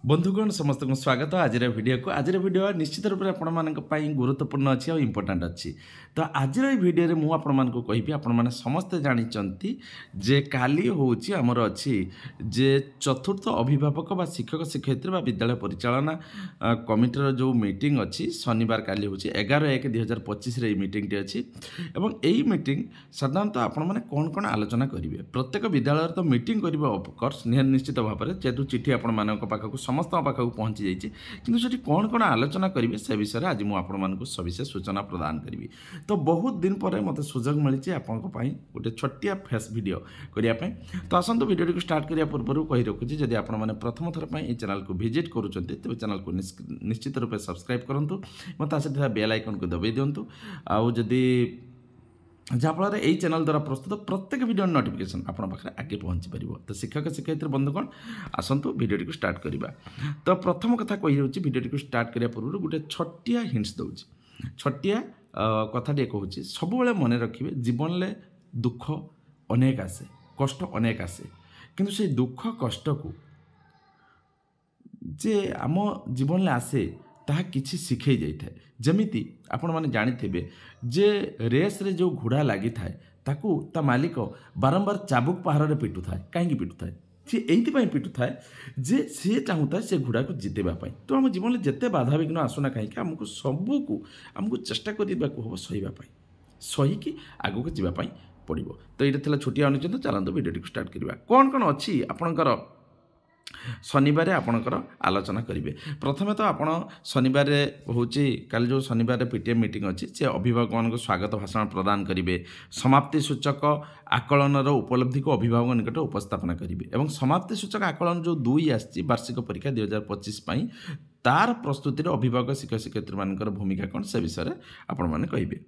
बंधुगण समस्त को स्वागत आज वीडियो निश्चित रूप से आपण गुरुत्वपूर्ण अच्छी और इम्पोर्टाट अच्छी तो आज वीडियो मुझे आपण कहि आपण समस्ते जानते जे काली हूँ आमर अच्छी जे चतुर्थ अभिभावक बा शिक्षक शिक्षयित्री बा विद्यालय परिचालना कमिटर जो मीटिंग अच्छी शनिवार काली हूँ 11/1/2025 मीटिंग टी अच्छी एवं यही मीटिंग साधारणतः आपण मैंने कौन कौन आलोचना करेंगे प्रत्येक विद्यालय तो मीटिंग करेंगे ऑफकोर्स निश्चित भाव में जेहेतु चिठी आपण पाखक समस्त पाखक पहुँची जाइए कि से कौन कौन आलोचना करेंगे से विषय आज मुझे सविशेष सूचना प्रदान करी तो बहुत दिन पर मत सुजोग मिली आपण गोटे छोटिया फेस वीडियो करने तो आसतु वीडियो को स्टार्ट करने पूर्व कही रखुच्छी जदि आपण प्रथम थर पर चैनल को विजिट करुँच तेज चैनल को निश्चित रूप से सब्सक्राइब करूँ मत बेल आइकन को दबाई दिंतु आदि जहाँफल यही चैनल द्वारा प्रस्तुत प्रत्येक वीडियो नोटिफिकेशन आपन पाखे आगे पहुँची पार तो शिक्षक शिक्षयित्री बंधुगण आसतु वीडियो को स्टार्ट करवा तो प्रथम कथा कही वीडियो को स्टार्ट करने पूर्व गोटे छोटिया हिंट्स दूसरी छोटिया कथाटे कहूँ सब मन रखिए जीवन में दुख अनेक आसे कष्ट अनेक आसे किंतु से दुख कष्ट को जे आम जीवन में आसे ताहा किछि शिखई जाइए जमिति आपण माने जानिथिबे जे रेस रे जो घोड़ा लगी थाए ताकू ता मालिक बारंबार चाबुक पहाड़ में पिटु थाए कहीं पिटु थाए सी एइथिपाई पिटु थाए जे सी चाहूता से घोड़ा को जितेबा पाई तो आम जीवन में जिते बाधा विघ्न आसुना कहीं आमको सबको आमको चेष्टा करने को हम सहीबा पाई सहीकि आगू को जावाई पड़ो तो ये छोटिया अनुचित चलते वीडियो को स्टार्ट करवा कौन कौन अच्छी आपणकर शनिवार आपणकर आलोचना करेंगे प्रथमे तो आप शनिवार हूँ काल जो शनिवार पीटीएम मीटिंग अच्छी से अभिभावक मान स्वागत भाषण प्रदान करेंगे समाप्ति सूचक आकलनर उपलब्धि को अभिभावक निकट उपस्थापना करेंगे और समाप्ति सूचक आकलन जो 2 आसी वार्षिक परीक्षा 2025 तार प्रस्तुति अभिभावक शिक्षक शिक्षयित्री मान भूमिका कौन से विषय आपण मैंने कहे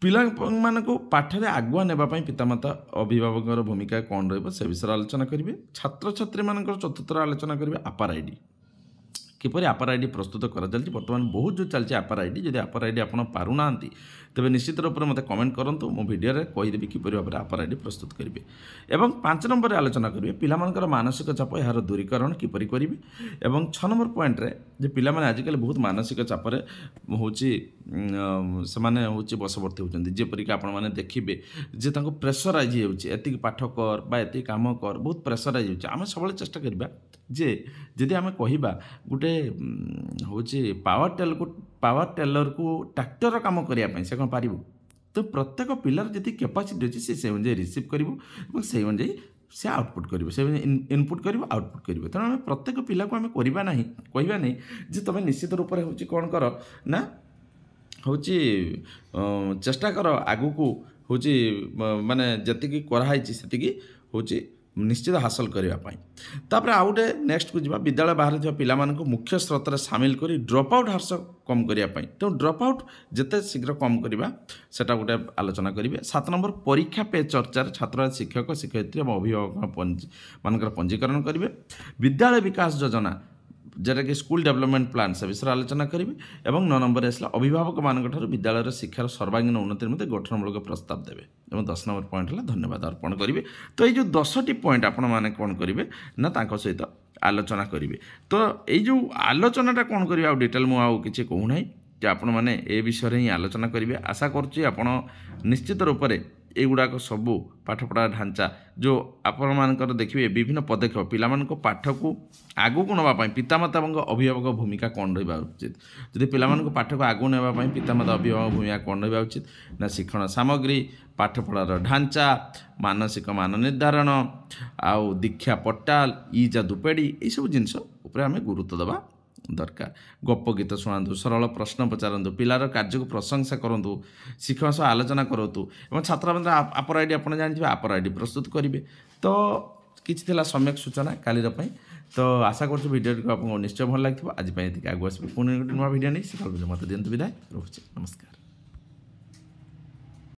पिला मानक पाठरे आगुआ नेबाई पितामाता अभिभावक भूमिका कौन रे विषय आलोचना करेंगे छात्र छात्री मान चतुर्थ आलोचना करेंगे आपार आईडी किपर आपार आईडी प्रस्तुत कर बर्तमान बहुत जो चलती आपार आईडी जब आपार आईडी आप पारूना तेज निश्चित रूप में मत कमेंट करूँ मो भिडियो कहीदेवी किपर भाव में आपार आईडी प्रस्तुत करेंगे एवं 5 नंबर आलोचना करेंगे पिलामानकर मानसिक चाप यार दूरीकरण किपर करेंगे और 6 नंबर पॉइंट रे जे पिला माने आजिकल बहुत मानसिक चाप हूँ से बसवर्ती होती जेपरिक आपण मैंने देखिए जे प्रेसराइज होती पाठ कर बा एति काम कर बहुत प्रेसराइज होम सब चेष्टा करवा जे जदि आम कहवा गोटे हूँ पावर टेलर को ट्रैक्टर काम करने से कौन पार तो प्रत्येक पिलार जी कैपेसिटी अच्छी से अनुसार रिसीव कर से अनुसार से आउटपुट कर इनपुट कर आउटपुट कर तेणु आम प्रत्येक पिला को आम करवा ना कहवा नहीं जे तुम निश्चित रूप से हूँ कौन कर ना हूँ चेष्टा कर आगू को हूँ माने जी कराई से हूँ निश्चित हासिल करने तापर आउ गए नेक्स्ट को जावा विद्यालय बाहर जो पिला मुख्य स्रोत सामिल कर ड्रप आउट हार कम करने तो ड्रप आउट जिते शीघ्र कम करवा सेटा गोटे आलोचना करेंगे 7 नंबर परीक्षा पे चर्चार छात्र शिक्षक शिक्षयित्री और अभिभावक मानकर पंजीकरण करेंगे विद्यालय विकास योजना जेटा कि स्कूल डेवलपमेंट प्लान से विषय आलोचना करेंगे और 9 नंबर आसला अभिभावक मान विद्यालय शिक्षार सर्वांगीन उन्नति मध्य गठनमूलक प्रस्ताव देवे और 10 नंबर पॉइंट है धन्यवाद अर्पण करेंगे तो ये जो 10टी पॉइंट आपण मैंने कौन करेंगे ना सहित आलोचना करेंगे तो ये जो आलोचनाटा कौन करेंगे आ डिटेल मुझे किसी कहूना कि आपण मैंने ए विषय ही आलोचना करेंगे आशा करुच्ची आपण निश्चित रूप से एगुड़ाक सबू पाठपढ़ा ढांचा जो आपण मानकर देखिए विभिन्न पदक्षेप पिला पाठ को आगू को नापी पितामाता अभिभावक भूमिका कौन रहा उचित जदि पिला पाठ को आगू नापी पितामाता अभिभावक भूमिका कौन रहा उचित ना शिक्षण सामग्री पाठपढ़ार ढांचा मानसिक मान निर्धारण आउ दीक्षा पोर्टाल ई जादुपेड़ी ये सब जिनस आम गुरुत्व देवा दरकार गप गीत शुणु सरल प्रश्न पचारतु पिलार कार्य को प्रशंसा करूँ शिक्षक सह आलोचना करूँ और छात्र आपर आईडी आप जानते आपर आईडी प्रस्तुत करेंगे तो किसी सम्यक सूचना कालीर तो आशा कर वीडियो को आपको निश्चय भल लगे आज आगे आसबि पुणी नुआ वीडियो नहीं से मत दिंतु विदाय रोचे नमस्कार।